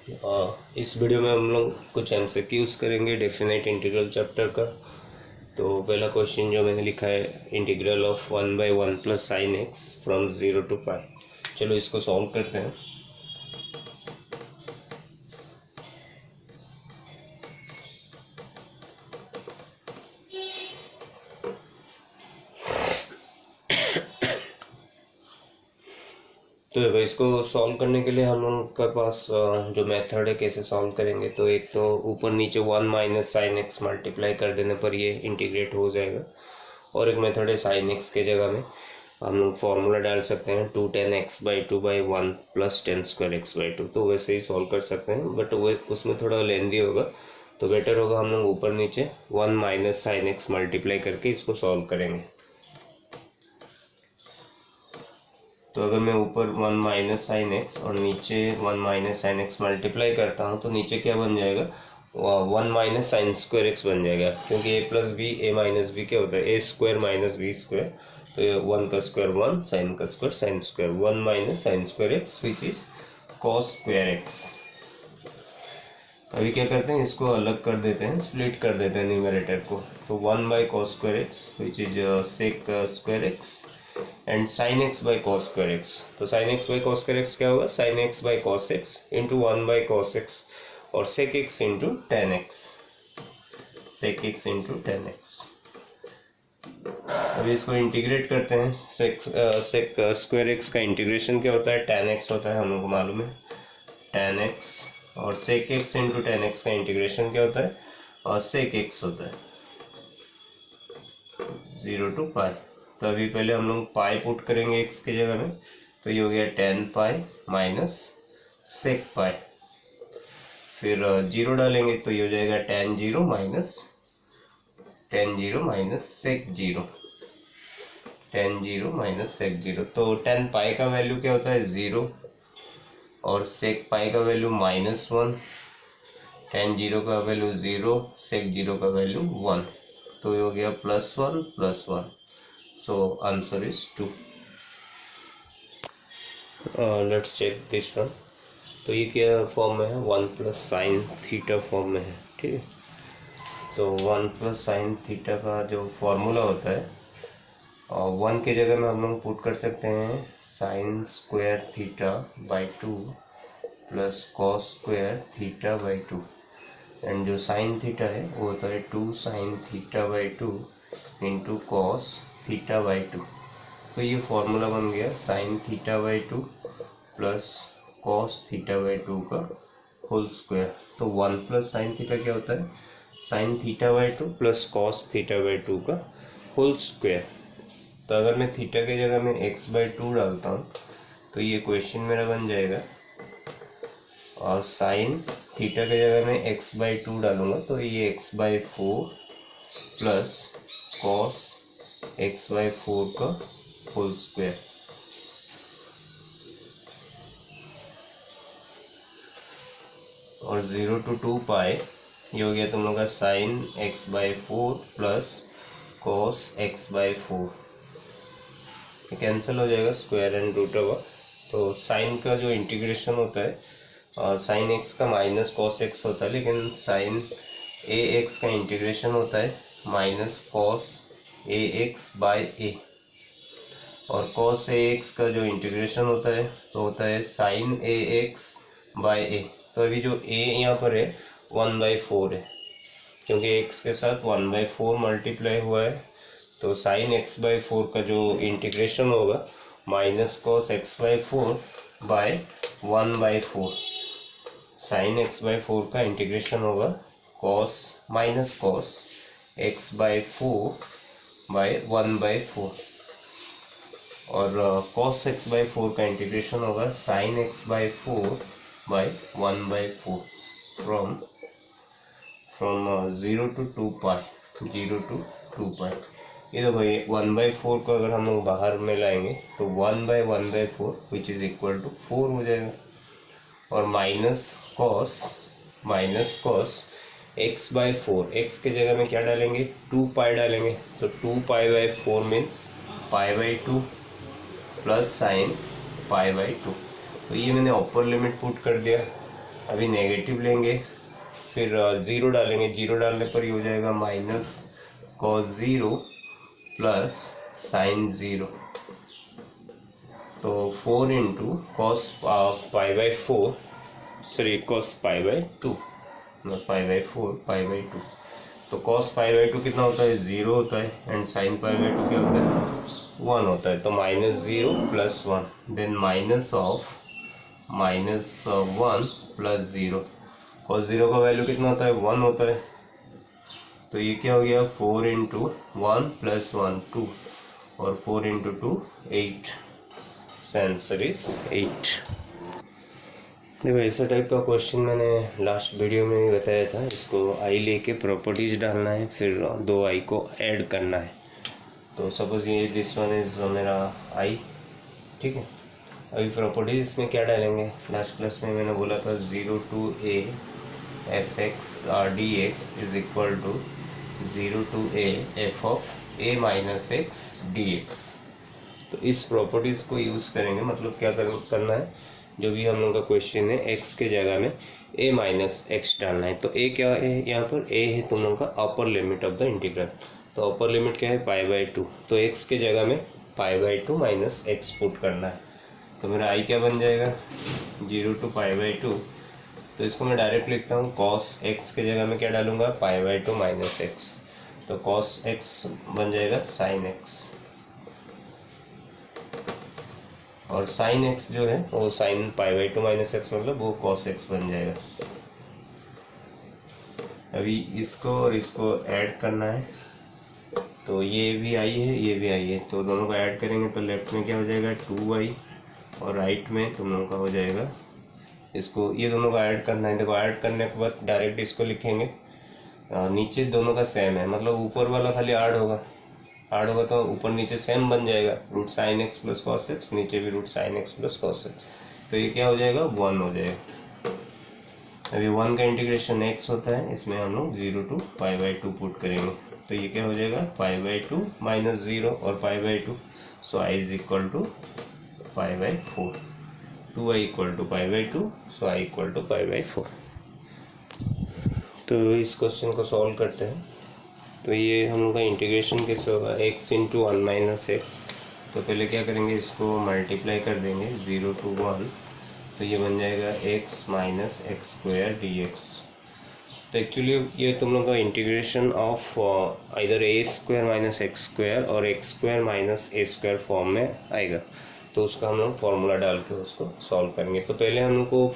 इस वीडियो में हम लोग कुछ एमसीक्यूज करेंगे डेफिनेट इंटीग्रल चैप्टर का। तो पहला क्वेश्चन जो मैंने लिखा है, integral of 1/1 plus sine x from 0 to पाई। चलो इसको सॉल्व करते हैं। तो देखो, इसको सॉल्व करने के लिए हम लोग के पास जो मेथड है कैसे सॉल्व करेंगे, तो एक तो ऊपर नीचे 1 माइनस साइन एक्स मल्टीप्लाई कर देने पर ये इंटीग्रेट हो जाएगा, और एक मेथड है साइन एक्स के जगह में हम लोग फॉर्मूला डाल सकते हैं 2tan x/2/1 प्लस tan²x/2। तो वैसे ही सॉल्व कर सकते हैं, बट वो उसमें थोड़ा लेंदी होगा, तो बेटर होगा हम लोग ऊपर नीचे 1 माइनस साइन एक्स मल्टीप्लाई करके इसको सॉल्व करेंगे। तो अगर मैं ऊपर 1 माइनस साइन एक्स और नीचे 1 माइनस साइन एक्स मल्टीप्लाई करता हूँ, तो नीचे क्या बन जाएगा, 1 माइनस sin²x बन जाएगा, क्योंकि a plus B A minus B क्या होता है, a² माइनस b²। तो ये 1 का स्क्वायर 1, साइन का square sin², 1 minus sin²x which is cos²x। अभी क्या करते हैं, इसको अलग कर देते हैं, स्प्लिट कर देते हैं न्यूमरेटर को। तो 1/cos²x which is sec²x and sin x by cos²x। तो sin x बाई cos²x क्या होगा, sin x by cos x into 1/cos x और sec x into tan x, sec x into tan x। अभी इसको integrate करते हैं। sec²x का integration क्या होता है, tan x होता है, हम लोग को मालूम है tan x, और sec x into tan x का इंटीग्रेशन क्या होता है, और sec x होता है 0 to पाई। तो अभी पहले हम लोग पाई पुट करेंगे x की जगह में, तो ये हो गया tan पाई माइनस सेक पाई। फिर 0 डालेंगे तो ये हो जाएगा tan 0 minus sec 0, tan 0 minus sec 0। तो tan पाई का वैल्यू क्या होता है 0, और सेक पाई का वैल्यू -1, tan 0 का वैल्यू 0, सेक 0 का वैल्यू 1। तो ये हो गया +1 +1। So answer is 2. Let's check this one. तो ये क्या फॉर्म में है, 1 प्लस साइन थीटा फॉर्म में है, ठीक है। तो 1 प्लस साइन थीटा का जो फॉर्मूला होता है, और 1 की जगह में हम लोग पुट कर सकते हैं sin² theta by 2 plus cos² theta by 2। And जो साइन थीटा है वो होता है 2 sin theta by 2 into cos theta by 2। तो ये फॉर्मूला बन गया sine theta by 2 plus cos theta by 2 का होल स्क्वायर। तो 1 प्लस साइन थीटा क्या होता है, sine theta by 2 plus cos theta by 2 का होल स्क्वायर। तो अगर मैं थीटा की जगह में x/2 डालता हूँ, तो ये क्वेश्चन मेरा बन जाएगा, और साइन थीटा की जगह में x/2 डालूंगा तो ये x/4 प्लस कॉस x/4 का होल स्क्वायर। और 0 to 2 पाई ये हो गया तुम लोग का sign x/4 plus cos x/4। ये कैंसिल हो जाएगा, स्क्वायर एंड रूट होगा। तो साइन का जो इंटीग्रेशन होता है, साइन एक्स का माइनस कॉस एक्स होता है, लेकिन साइन ए एक्स का इंटीग्रेशन होता है minus cos a x by a, और कॉस ए एक्स का जो इंटीग्रेशन होता है तो होता है sign a x by a. तो अभी जो ए यहाँ पर है 1/4 है, क्योंकि एक्स के साथ 1/4 मल्टीप्लाई हुआ है। तो साइन x/4 का जो इंटीग्रेशन होगा minus cos x/4 by 1/4। Sign x/4 का इंटीग्रेशन होगा cos minus cos x/4 by 1/4, और cos x/4 का इंटीग्रेशन होगा sin x/4 by 1/4 from 0 to 2 pi, 0 to 2 pi. ये देखो, ये 1/4 को अगर हम लोग बाहर में लाएंगे तो 1/1/4 विच इज इक्वल टू 4 हो जाएगा, और माइनस कॉस x/4, x के जगह में क्या डालेंगे 2 पाई डालेंगे, तो 2 पाई/4 मीन्स π/2 प्लस साइन π/2। तो ये मैंने अपर लिमिट पुट कर दिया, अभी नेगेटिव लेंगे, फिर ज़ीरो डालेंगे, जीरो डालने पर ये हो जाएगा minus cos zero plus sine zero. तो 4 into cos pi by 4, sorry cos pi by 2, pi by 4 pi by 2। तो कॉस पाई बाई 2 कितना होता है, 0 होता है, एंड साइन पाई बाई 2 क्या होता है, 1 होता है। तो minus 0 plus 1, then minus of minus 1 plus 0। Cos 0 का वैल्यू कितना होता है, 1 होता है। तो ये क्या हो गया, 4 इंटू 1 प्लस 1 2, और 4 इंटू 2 8, आंसर इज 8। देखो ऐसा टाइप का क्वेश्चन मैंने लास्ट वीडियो में ही बताया था। इसको आई लेके प्रॉपर्टीज डालना है, फिर दो आई को ऐड करना है। तो सपोज ये दिस वन इज मेरा आई, ठीक है। अभी प्रॉपर्टीज इसमें क्या डालेंगे, लास्ट क्लास में मैंने बोला था 0 to a F X D X is equal to 0 to a F of A minus X D x. तो इस प्रॉपर्टीज़ को यूज़ करेंगे, मतलब क्या करना है, जो भी हम लोग का क्वेश्चन है x के जगह में a माइनस एक्स डालना है। तो a क्या है यहाँ पर, a है तुम लोग का upper limit of the integral. तो अपर लिमिट क्या है, पाई बाई 2। तो x के जगह में पाई बाई 2 माइनस एक्स पुट करना है। तो मेरा i क्या बन जाएगा, 0 to पाई बाई 2। तो इसको मैं डायरेक्ट लिखता हूँ, कॉस x के जगह में क्या डालूंगा, पाई बाई 2 माइनस एक्स। तो कॉस x बन जाएगा साइन x, और साइन x जो है वो sine pi by 2 minus x, मतलब वो कॉस x बन जाएगा। अभी इसको और इसको ऐड करना है। तो ये भी आई है, ये भी आई है, तो दोनों को ऐड करेंगे तो लेफ्ट में क्या हो जाएगा 2y, और राइट में तुम लोगों का हो जाएगा, इसको ये दोनों को ऐड करना है। देखो ऐड करने के बाद डायरेक्ट इसको लिखेंगे, नीचे दोनों का सेम है, मतलब ऊपर वाला खाली ऐड होगा, ऐड होगा तो ऊपर नीचे सेम बन जाएगा, root sine X plus cos X, नीचे भी root sine X plus cos X. तो ये क्या हो जाएगा, 1 हो जाएगा। अभी 1 का इंटीग्रेशन x होता है, इसमें हम लोग 0 to पाई बाई 2 पुट करेंगे। तो ये क्या हो जाएगा, पाई बाई 2 माइनस 0 और pi by 2। So i is equal to pi by 4, 2i equal to pi by 2, so i equal to pi by 4। तो इस क्वेश्चन को सॉल्व करते हैं। तो ये हम लोग का इंटीग्रेशन कैसे होगा, x इंटू 1 माइनस एक्स। तो पहले क्या करेंगे, इसको मल्टीप्लाई कर देंगे 0 to 1, तो ये बन जाएगा x minus x square D x. तो एक्चुअली ये तुम लोग का इंटीग्रेशन ऑफ इधर ए स्क्वायर माइनस एक्स स्क्वायर और एक्स स्क्वायर माइनस ए स्क्वायर फॉर्म में आएगा। तो उसका हम लोग फार्मूला डाल के उसको सॉल्व करेंगे। तो पहले हम लोग को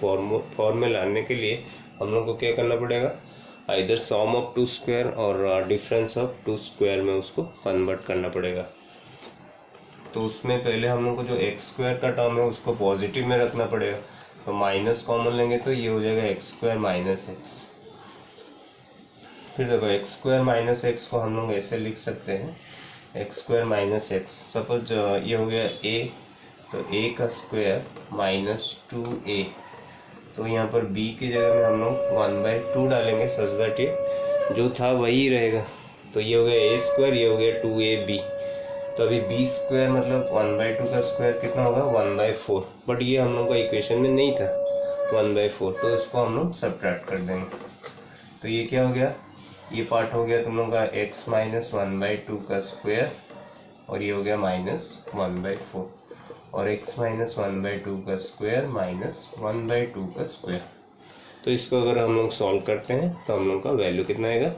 फॉर्म में लाने के लिए हम लोग को क्या करना पड़ेगा, इधर सॉम ऑफ 2 स्क्वायर और डिफरेंस ऑफ 2 स्क्वायर में उसको कन्वर्ट करना पड़ेगा। तो उसमें पहले हम लोग को जो एक्स स्क्वायर का टर्म है उसको पॉजिटिव में रखना पड़ेगा। तो माइनस कॉमन लेंगे तो ये हो जाएगा एक्स स्क्वायर माइनस एक्स। फिर देखो एक्स स्क्वायर माइनस एक्स को हम लोग ऐसे लिख सकते हैं, x square minus x. Suppose ये हो गया a, तो a का स्क्वायर माइनस 2a। तो यहाँ पर b की जगह में हम लोग 1/2 डालेंगे, सच दैट ये जो था वही रहेगा। तो ये हो गया a स्क्वायर, ये हो गया 2ab। तो अभी b स्क्वायर मतलब 1/2 का स्क्वायर कितना होगा, 1/4। बट ये हम लोग का इक्वेशन में नहीं था 1/4, तो इसको हम लोग सब्ट्रैक्ट कर देंगे। तो ये क्या हो गया, ये पार्ट हो गया तुम लोग का x माइनस 1/2 का स्क्वायर, और ये हो गया माइनस 1/4, और x माइनस 1/2 का स्क्वायर माइनस 1/2 का स्क्वायर। तो इसको अगर हम लोग सॉल्व करते हैं तो हम लोग का वैल्यू कितना आएगा,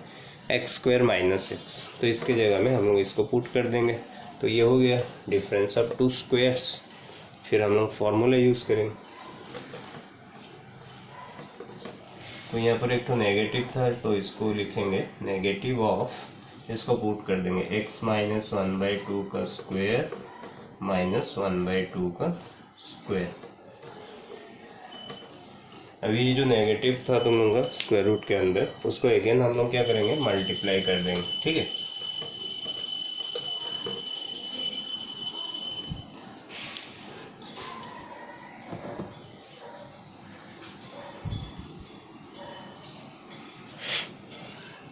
एक्स स्क्वायर माइनस एक्स। तो इसके जगह में हम लोग इसको पुट कर देंगे। तो ये हो गया डिफरेंस ऑफ 2 स्क्वायर्स। फिर हम लोग फॉर्मूला यूज़ करेंगे। तो यहाँ पर एक तो नेगेटिव था, तो इसको लिखेंगे नेगेटिव ऑफ, इसको पुट कर देंगे x माइनस 1/2 का स्क्वायर माइनस 1/2 का स्क्वायर। अभी ये जो नेगेटिव था तुम लोगों का स्क्वायर रूट के अंदर, उसको अगेन हम लोग क्या करेंगे, मल्टीप्लाई कर देंगे, ठीक है।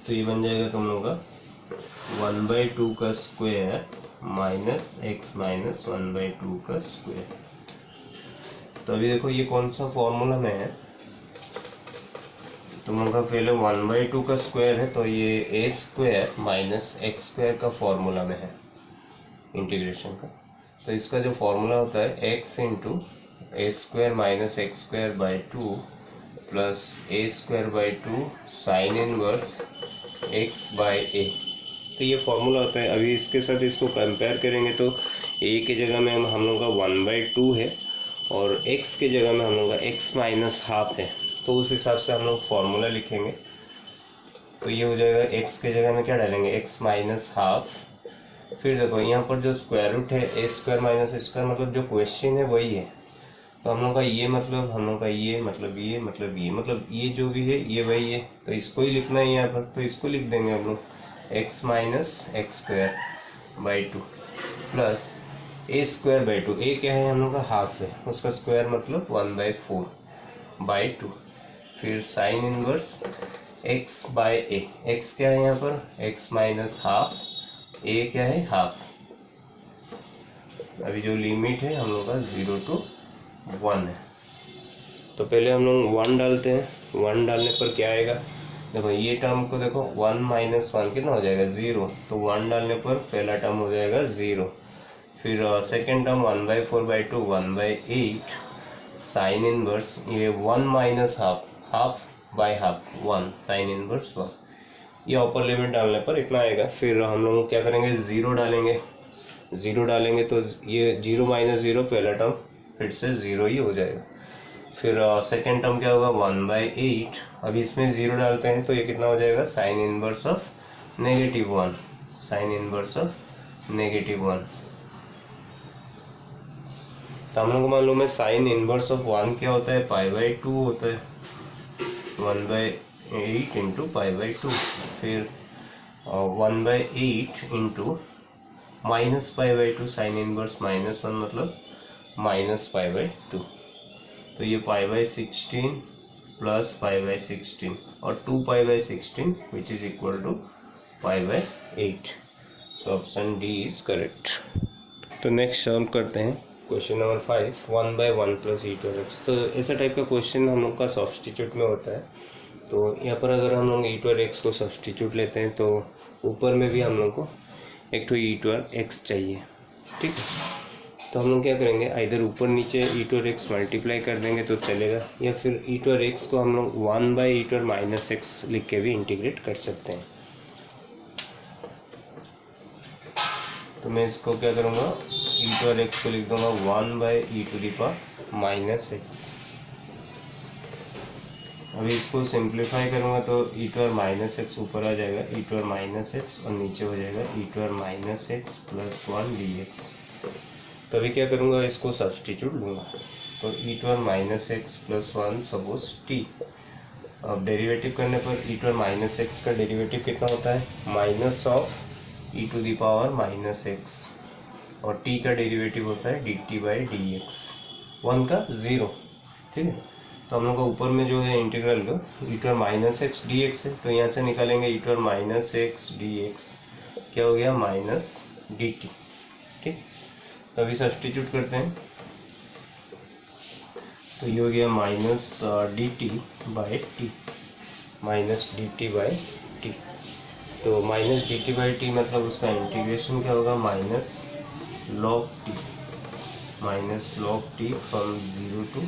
तो ये बन जाएगा तुम लोग का 1/2 का स्क्वायर माइनस एक्स माइनस 1/2 का स्क्वायर। तो अभी देखो ये कौन सा फॉर्मूला में है, तुम लोग का पहले 1/2 का स्क्वायर है, तो ये ए स्क्वायर माइनस एक्स स्क्वायर का फॉर्मूला में है इंटीग्रेशन का। तो इसका जो फॉर्मूला होता है x into a square minus x square by 2 plus a square by 2 sine inverse x by a. तो ये फॉर्मूला होता है। अभी इसके साथ इसको कंपेयर करेंगे तो ए के जगह में हम लोग का 1/2 है और x के जगह में हम लोग का x माइनस हाफ है, तो उस हिसाब से हम लोग फॉर्मूला लिखेंगे। तो ये हो जाएगा x के जगह में क्या डालेंगे, x माइनस हाफ। फिर देखो यहाँ पर जो स्क्वायर रूट है ए स्क्वायर माइनस स्क्वायर, मतलब जो क्वेश्चन है वही है। तो हम लोग का ये मतलब हम लोग का ये मतलब ये मतलब ये मतलब ये जो भी है ये वही है, तो इसको ही लिखना है यहाँ पर। तो इसको लिख देंगे हम लोग x minus x square by 2 plus a square by 2। ए क्या है हम लोग का हाफ है, उसका स्क्वायर मतलब 1/4 बाई 2। फिर sign inverse x by A. X क्या है यहाँ पर, एक्स माइनस हाफ, ए क्या है हाफ। अभी जो लिमिट है हम लोग का 0 to 1 है। तो पहले हम लोग 1 डालते हैं। 1 डालने पर क्या आएगा, देखो ये टर्म को देखो 1 माइनस 1 कितना हो जाएगा 0। तो 1 डालने पर पहला टर्म हो जाएगा 0। फिर सेकेंड टर्म 1/4/2 1/8 साइन इनवर्स ये 1 minus half, half by half 1 sine inverse 1। ये अपर लिमिट डालने पर इतना आएगा। फिर हम लोग क्या करेंगे, 0 डालेंगे। 0 डालेंगे तो ये 0 माइनस 0 पहला टर्म फिर से 0 ही हो जाएगा। फिर सेकेंड टर्म क्या होगा 1/8। अभी इसमें 0 डालते हैं तो ये कितना हो जाएगा, sine inverse of -1, sine inverse of -1। तो हम लोग को मालूम है साइन इनवर्स ऑफ 1 क्या होता है, π/2 होता है, 1/8 इंटू π/2। फिर 1/8 इंटू माइनस π/2 साइन इनवर्स -1 मतलब -π/2। तो ये π/16 प्लस π/16 और 2π/16 which is equal to π/8। So option D is correct. तो नेक्स्ट सॉल्व करते हैं क्वेश्चन नंबर 5, 1/1 प्लस e⁻x। तो ऐसा टाइप का क्वेश्चन हम लोग का सब्स्टिट्यूट में होता है। तो यहाँ पर अगर हम लोग e⁻x को सब्स्टिट्यूट लेते हैं तो ऊपर में भी हम लोग को एक तो e⁻x चाहिए, ठीक है। तो हम लोग क्या करेंगे, इधर ऊपर नीचे e⁻x मल्टीप्लाई कर देंगे तो चलेगा, या फिर e⁻x को हम लोग 1/e⁻−x लिख के भी इंटीग्रेट कर सकते हैं। तो मैं इसको क्या करूँगा, e⁻x को लिख दूंगा 1/e⁻−x। अभी इसको सिंप्लीफाई करूँगा तो e⁻−x ऊपर आ जाएगा, e⁻−x और नीचे हो जाएगा e⁻−x प्लस 1 dx। तो अभी क्या करूँगा, इसको सब्स्टिट्यूट लूँगा। तो e⁻−x प्लस 1 सपोज t। अब डेरिवेटिव करने पर e⁻−x का डेरिवेटिव कितना होता है, माइनस ऑफ e⁻−x, और t का डेरिवेटिव होता है dt/dx, 1 का 0, ठीक है। तो हम लोग का ऊपर में जो है इंटीग्रल का e⁻−x dx है, तो यहाँ से निकालेंगे e⁻−x dx क्या हो गया, माइनस dt, ठीक। तो अभी सब्स्टिट्यूट करते हैं तो ये हो गया माइनस dt/t, माइनस dt/t। तो माइनस dt/t मतलब उसका इंटीग्रेशन क्या होगा, minus log t from 0 to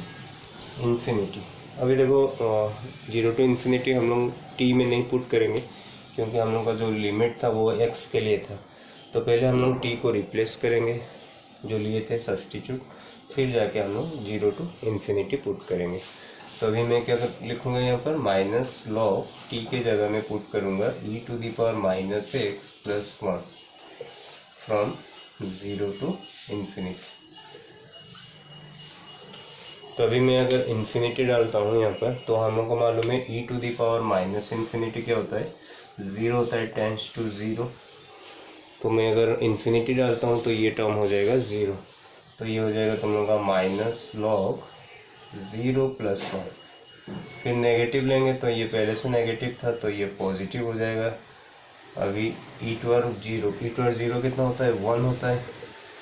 infinity. अभी देखो 0 to इन्फिनिटी हम लोग t में नहीं पुट करेंगे क्योंकि हम लोग का जो लिमिट था वो x के लिए था। तो पहले हम लोग t को रिप्लेस करेंगे जो लिए थे सब्स्टिट्यूट, फिर जाके हम लोग 0 to इन्फिनिटी पुट करेंगे। तो अभी मैं क्या लिखूँगा यहाँ पर, माइनस log t के जगह में पुट करूँगा e⁻−x plus 1 from 0 to infinity. तो अभी मैं अगर इन्फिनिटी डालता हूँ यहाँ पर तो हम लोग को मालूम है e⁻−∞ क्या होता है, 0 होता है, टेंस टू 0। तो मैं अगर इन्फिनिटी डालता हूँ तो ये टर्म हो जाएगा 0। तो ये हो जाएगा तुम लोग का माइनस लॉग 0 प्लस 1। फिर नेगेटिव लेंगे तो ये पहले से नेगेटिव था तो ये पॉजिटिव हो जाएगा। अभी e⁻0 कितना होता है, 1 होता है,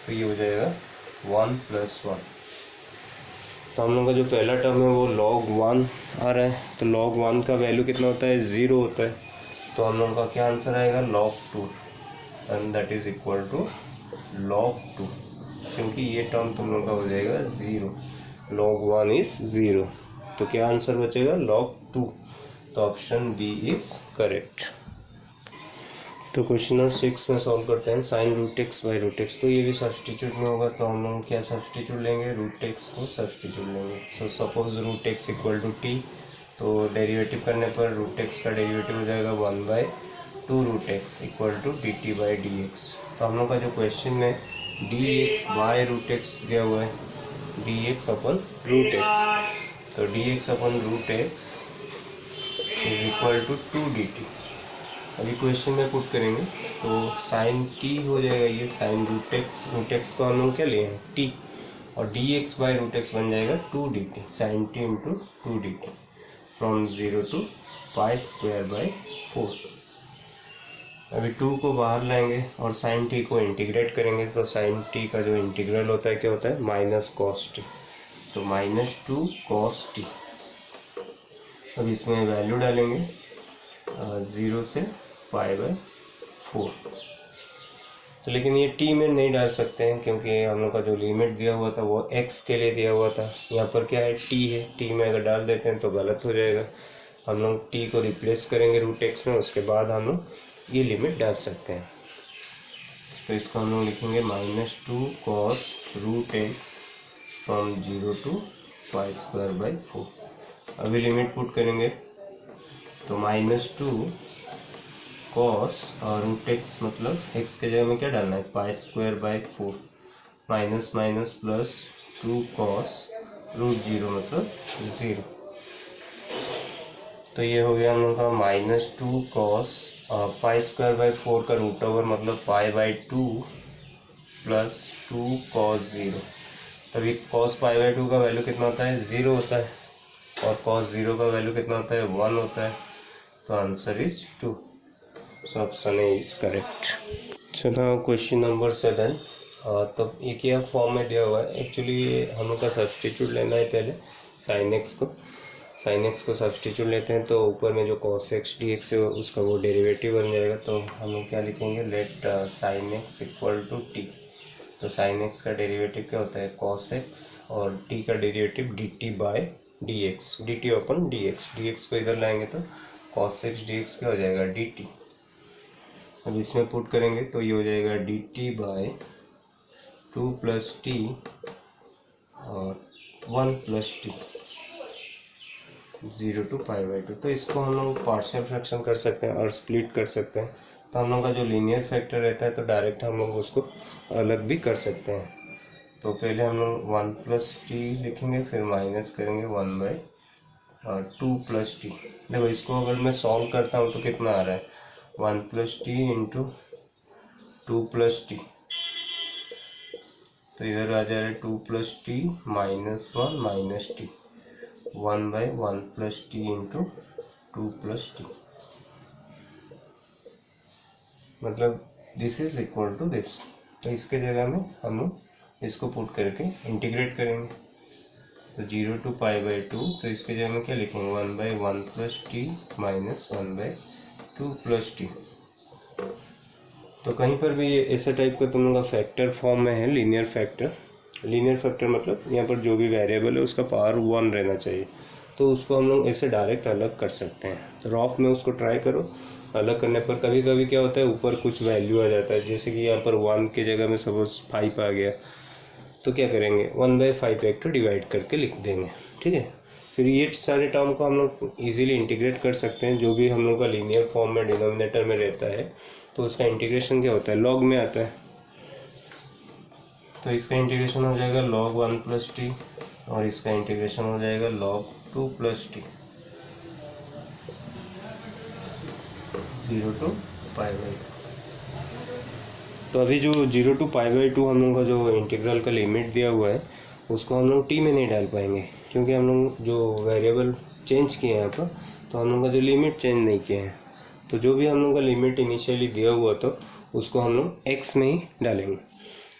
तो ये हो जाएगा 1 प्लस 1। तो हम लोग का जो पहला टर्म है वो log 1 आ रहा है, तो log 1 का वैल्यू कितना होता है, 0 होता है, तो हम लोग का क्या आंसर आएगा, log 2, and that is equal to log 2, क्योंकि ये टर्म तुम लोग का हो जाएगा 0, log 1 इज 0, तो क्या आंसर बचेगा, log 2, तो ऑप्शन बी इज करेक्ट। तो क्वेश्चन नंबर 6 में सॉल्व करते हैं, sine root X by root x, तो ये भी सब्सटीट्यूट में होगा, तो हम लोग क्या सब्सटीट्यूट लेंगे, रूट एक्स को सब्सटीट्यूट लेंगे। So suppose root x equal to T, तो डेरिवेटिव करने पर रूट एक्स का डेरिवेटिव हो जाएगा 1/2 root x equal to d t by d x. तो हम लोग का जो क्वेश्चन में d x by root x दिया हुआ है, d x upon root x, तो d x upon root x is equal to 2dt। अभी क्वेश्चन में पुट करेंगे तो साइन टी हो जाएगा, ये साइन रूट एक्स को हम लोग क्या लिए हैं, टी, और D x by root X बन जाएगा 2dt, sine T into 2dt, from 0 to pi square by 4। अभी 2 को बाहर लाएंगे और साइन टी को इंटीग्रेट करेंगे, तो साइन टी का जो इंटीग्रल होता है क्या होता है, माइनस कॉस टी, तो -2 कॉस टी। अब इसमें वैल्यू डालेंगे 0 से पाई बाई 4, तो लेकिन ये टी में नहीं डाल सकते हैं क्योंकि हम लोग का जो लिमिट दिया हुआ था वो एक्स के लिए दिया हुआ था, यहाँ पर क्या है, टी है, टी में अगर डाल देते हैं तो गलत हो जाएगा। हम लोग टी को रिप्लेस करेंगे रूट एक्स में, उसके बाद हम लोग ये लिमिट डाल सकते हैं। तो इसको हम लोग लिखेंगे -2 cos root X from 0 to pi square by 4। अभी लिमिट पुट करेंगे तो -2 कॉस और रूट एक्स, मतलब एक्स के जगह में क्या डालना है, pi square by 4, minus minus plus 2 cos root 0 मतलब 0। तो ये हो गया हम लोग का -2 कॉस पाई स्क्वायर बाई 4 का रूट ओवर मतलब पाई बाई 2 प्लस 2 कॉस 0। तभी कॉस पाई बाई 2 का वैल्यू कितना होता है, 0 होता है, और cos 0 का वैल्यू कितना होता है, 1 होता है, तो answer is 2, so option A is correct. So now question number 7, तो ये क्या फॉर्म में दिया हुआ है, एक्चुअली हम लोग का सब्सटीट्यूट लेना है, पहले साइन एक्स को सब्सटीट्यूट लेते हैं, तो ऊपर में जो cos x dx है उसका वो डेरिवेटिव बन जाएगा, तो हम लोग क्या लिखेंगे, let sine X equal to T, तो साइन एक्स का डेरिवेटिव क्या होता है, cos x, और t का derivative dt by dx, dt अपन dx को इधर लाएंगे तो cos x dx क्या हो जाएगा, dt। अब इसमें पुट करेंगे तो ये हो जाएगा dt बाय 2 प्लस टी और 1 plus T, 0 to pi by 2। तो इसको हम लोग पार्शियल फ्रैक्शन कर सकते हैं और स्प्लिट कर सकते हैं, तो हम लोग का जो लीनियर फैक्टर रहता है तो डायरेक्ट हम लोग उसको अलग भी कर सकते हैं। तो पहले हम लोग 1 प्लस टी लिखेंगे, फिर माइनस करेंगे 1/2 प्लस टी। देखो इसको अगर मैं सॉल्व करता हूँ तो कितना आ रहा है, 1 plus t into 2 plus t, तो इधर आ जा रहा है 2 plus t -1 minus t, 1/1 plus t into 2 plus t, मतलब this is equal to this. तो इसके जगह में हम लोग इसको पुट करके इंटीग्रेट करेंगे, तो 0 टू पाई बाई 2, तो इसके जगह में क्या लिखेंगे, 1/1 plus T minus 1/2 plus t. तो कहीं पर भी ये ऐसा टाइप का तुम लोग का फैक्टर फॉर्म में है, लीनियर फैक्टर मतलब यहाँ पर जो भी वेरिएबल है उसका पावर 1 रहना चाहिए, तो उसको हम लोग ऐसे डायरेक्ट अलग कर सकते हैं। तो रॉफ में उसको ट्राई करो, अलग करने पर कभी कभी क्या होता है, ऊपर कुछ वैल्यू आ जाता है, जैसे कि यहाँ पर 1 की जगह में सपोज 5 आ गया, तो क्या करेंगे 1/5 एक तो डिवाइड करके लिख देंगे, ठीक है। फिर ये सारे टर्म को हम लोग इजीली इंटीग्रेट कर सकते हैं, जो भी हम लोग का लीनियर फॉर्म में डिनोमिनेटर में रहता है तो उसका इंटीग्रेशन क्या होता है, लॉग में आता है, तो इसका इंटीग्रेशन हो जाएगा log 1 प्लस टी, और इसका इंटीग्रेशन हो जाएगा log 2 plus T, 0 to pi by 2। तो अभी जो 0 टू पाई बाई 2 हम लोग का जो इंटीग्रल का लिमिट दिया हुआ है उसको हम लोग टी में नहीं डाल पाएंगे, क्योंकि हम लोग जो वेरिएबल चेंज किए हैं यहाँ पर, तो हम लोग का जो लिमिट चेंज नहीं किए हैं, तो जो भी हम लोग का लिमिट इनिशियली दिया हुआ तो उसको हम लोग एक्स में ही डालेंगे।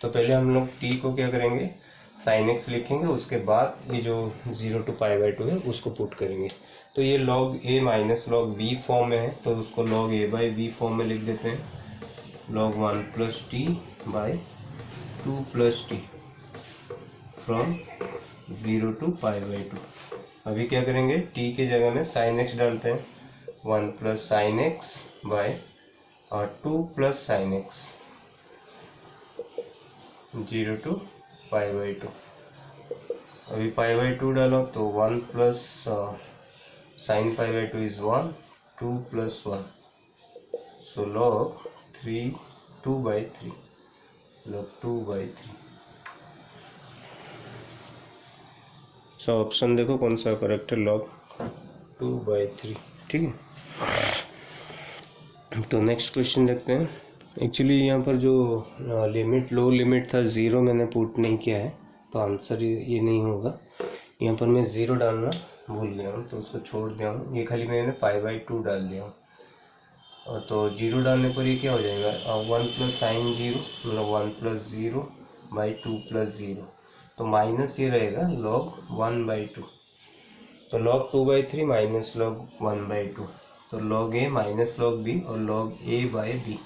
तो पहले हम लोग टी को क्या करेंगे, साइन एक्स लिखेंगे, उसके बाद ये जो 0 to π/2 है उसको पुट करेंगे। तो ये log a minus log b form में है, तो उसको log a/b फॉर्म में लिख देते हैं, log 1 + t/2 + t from 0 to π/2। अभी क्या करेंगे, t के जगह में sin x डालते हैं, 1 + sin x bye 2 + sin x 0 to π/2। अभी π/2 डालो तो 1 + sin π/2 is 1, 2 + 1, so log 3 2/3, log 2/3। So option देखो कौन सा करेक्ट है, log 2/3। ठीक है, तो नेक्स्ट क्वेश्चन देखते हैं। एक्चुअली यहाँ पर जो लिमिट लो लिमिट था 0 मैंने पुट नहीं किया है, तो आंसर ये नहीं होगा। यहाँ पर मैं 0 डालना भूल गया हूँ, तो उसको छोड़ दिया हूँ। ये खाली मैंने π/2 डाल दिया हूँ, और तो 0 डालने पर ये क्या हो जाएगा, 1 + sin 0 मतलब 1 + 0/2 + 0, तो माइनस ये रहेगा log 1/2, तो log 2/3 माइनस log 1/2, तो log a minus log b और log a/b,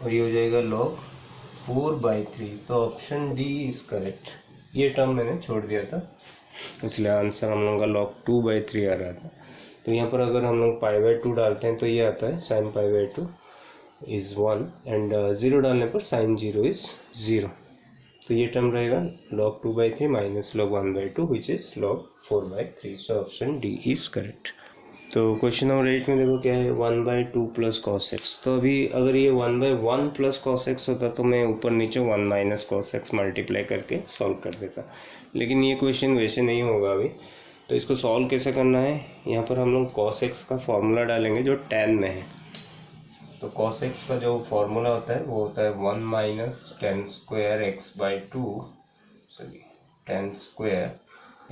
और ये हो जाएगा log 4/3। तो ऑप्शन डी इज करेक्ट। ये टर्म मैंने छोड़ दिया था, इसलिए आंसर हम लोगों का log 2/3 आ रहा था। तो यहाँ पर अगर हम लोग π/2 डालते हैं तो ये आता है sin π/2 इज़ 1 एंड 0 डालने पर sin 0 इज़ 0। तो ये टर्म रहेगा log 2/3 minus log 1/2 which is log 4/3। So option D is correct. तो क्वेश्चन नंबर 8 में देखो क्या है, 1/2 + cos x। तो अभी अगर ये 1/1 + cos x होता तो मैं ऊपर नीचे 1 - cos x मल्टीप्लाई करके सॉल्व कर देता, लेकिन ये क्वेश्चन वैसे नहीं होगा अभी। तो इसको सॉल्व कैसे करना है, यहाँ पर हम लोग cos x का फॉर्मूला डालेंगे जो tan में है। तो cos x का जो फॉर्मूला होता है वो होता है 1 - tan² x/2 sorry tan²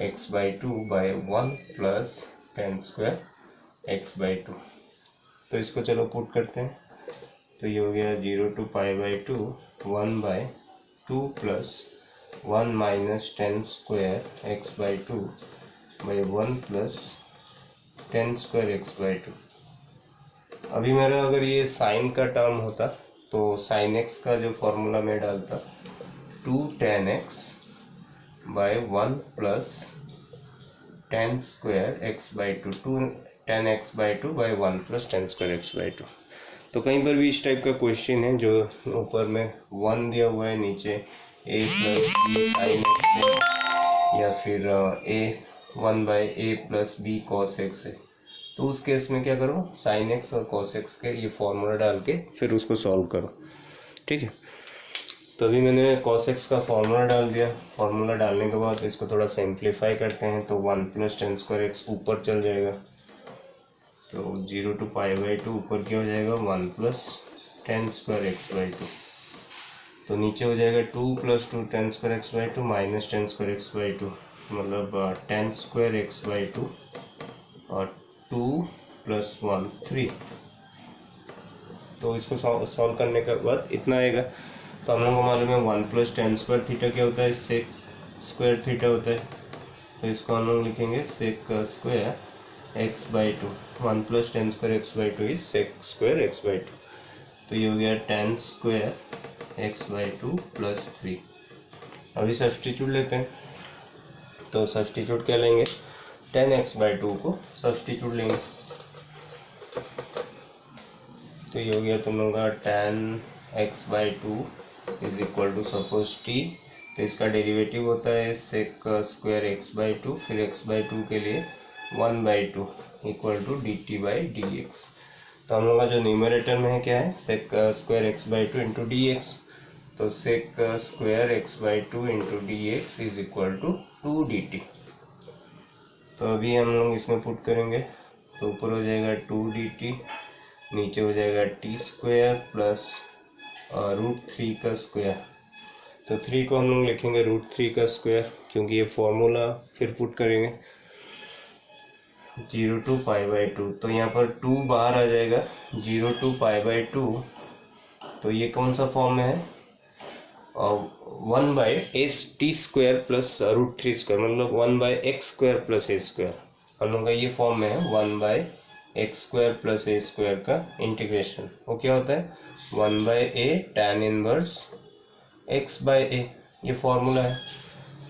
x/2/1 + tan² x/2। तो इसको चलो पुट करते हैं, तो ये हो गया 0 to π/2 1/2 + 1 - tan² x/2/1 + tan² x/2। अभी मेरा अगर ये साइन का टर्म होता तो sin x का जो फॉर्मूला मैं डालता 2 tan x/1 + tan² x/2, 2 tan x/2/1 + tan² x/2। तो कहीं पर भी इस टाइप का क्वेश्चन है जो ऊपर में 1 दिया हुआ है, नीचे a + b sin x है, या फिर a 1/a + b cos x है, तो उस केस में क्या करो, sin x और cos x के ये फॉर्मूला डाल के फिर उसको सॉल्व करो। ठीक है, तो अभी मैंने cos x का फॉर्मूला डाल दिया। फॉर्मूला डालने के बाद इसको थोड़ा सिंप्लीफाई करते हैं, तो 1 + tan² x ऊपर चल जाएगा, तो 0 to π/2 ऊपर क्या हो जाएगा, 1 + tan² x/2, तो नीचे हो जाएगा 2 + 2 tan² x/2 minus tan² x/2, मतलब tan² x/2 और 2 + 1 3। तो इसको सॉल्व करने के बाद इतना आएगा। तो हम लोग को मालूम है 1 + tan² थीटा क्या होता है, sec² थीटा होता है, तो इसको हम लोग लिखेंगे sec² x/2, 1 + tan² x/2 is sec² x/2, तो ये हो गया tan² x/2 + 3। अभी सब्स्टिट्यूट लेते हैं, तो सब्स्टिट्यूट क्या लेंगे, tan x/2 को सब्स्टिट्यूट लेंगे, तो ये हो गया तुम लोग का tan x/2 = सपोज t, तो इसका डेरिवेटिव होता है sec² x/2, फिर x/2 के लिए 1/2 = dt/dx। तो हम लोग का जो न्यूमरेटर में है क्या है, sec² x/2 × dx, तो sec² x/2 × dx = 2 dt। तो अभी हम लोग इसमें पुट करेंगे, तो ऊपर हो जाएगा 2 dt, नीचे हो जाएगा t² + √3 का स्क्वायर, तो 3 को हम लोग लिखेंगे √3 का स्क्वायर, क्योंकि ये फॉर्मूला फिर पुट करेंगे 0 to π/2, तो यहाँ पर 2 बाहर आ जाएगा, 0 to π/2, तो ये कौन सा फॉर्म में है, 1 by s t square plus root 3 square, मतलब 1 by x square plus a square. हम लोग का ये फॉर्म में है 1 by x square plus a square का इंटीग्रेशन। वो क्या होता है 1 by a tan inverse x by a, ये फॉर्मूला है।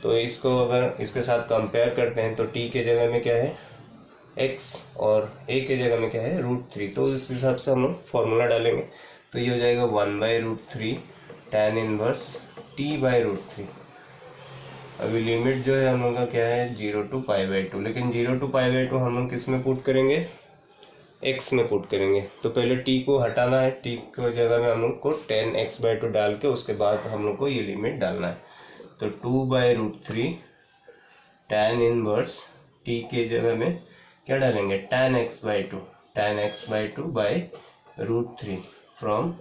तो इसको अगर इसके साथ कंपेयर करते हैं तो टी के जगह में क्या है x और a के जगह में क्या है √3, तो इस हिसाब से हम लोग फॉर्मूला डालेंगे। तो ये हो जाएगा 1 by √3 tan inverse t by √3। अभी लिमिट जो है हम लोग का क्या है 0 to π/2, लेकिन 0 to π/2 हम लोग किस में पुट करेंगे x में पुट करेंगे। तो पहले t को हटाना है, t की जगह में हम लोग को tan x/2 डाल के उसके बाद हम लोग को ये लिमिट डालना है। तो 2 बाई √3 tan इनवर्स t के जगह में क्या डालेंगे tan x/2 by √3 from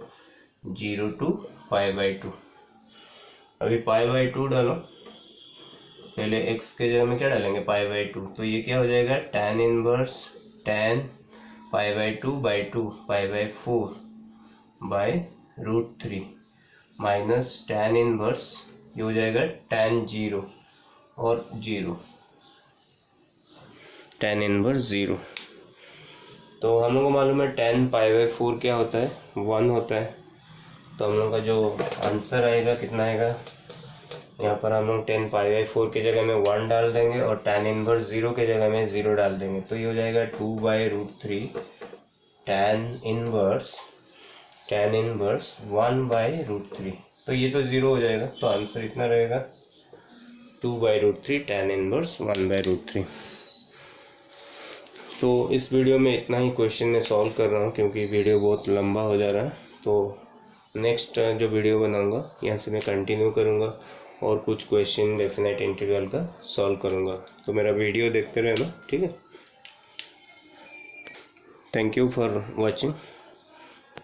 0 to π/2। अभी π/2 डालो, पहले x के जगह में क्या डालेंगे π/2, तो ये क्या हो जाएगा tan inverse tan π/2 by 2 π/4 by √3 minus tan inverse, ये हो जाएगा tan 0 और 0, tan इनवर्स 0। तो हम लोग को मालूम है tan π/4 क्या होता है 1 होता है। तो हम लोग का जो आंसर आएगा कितना आएगा, यहाँ पर हम लोग tan π/4 की जगह में 1 डाल देंगे और tan इनवर्स 0 के जगह में 0 डाल देंगे। तो ये हो जाएगा 2 बाई √3 tan इनवर्स 1 बाई √3। तो ये तो 0 हो जाएगा, तो आंसर इतना रहेगा 2 बाई √3 tan इनवर्स 1 बाई √3। तो इस वीडियो में इतना ही क्वेश्चन मैं सॉल्व कर रहा हूँ क्योंकि वीडियो बहुत लंबा हो जा रहा है। तो नेक्स्ट जो वीडियो बनाऊँगा यहाँ से मैं कंटिन्यू करूँगा और कुछ क्वेश्चन डेफिनेट इंटीग्रल का सॉल्व करूँगा। तो मेरा वीडियो देखते रहना, ठीक है। Thank you for watching.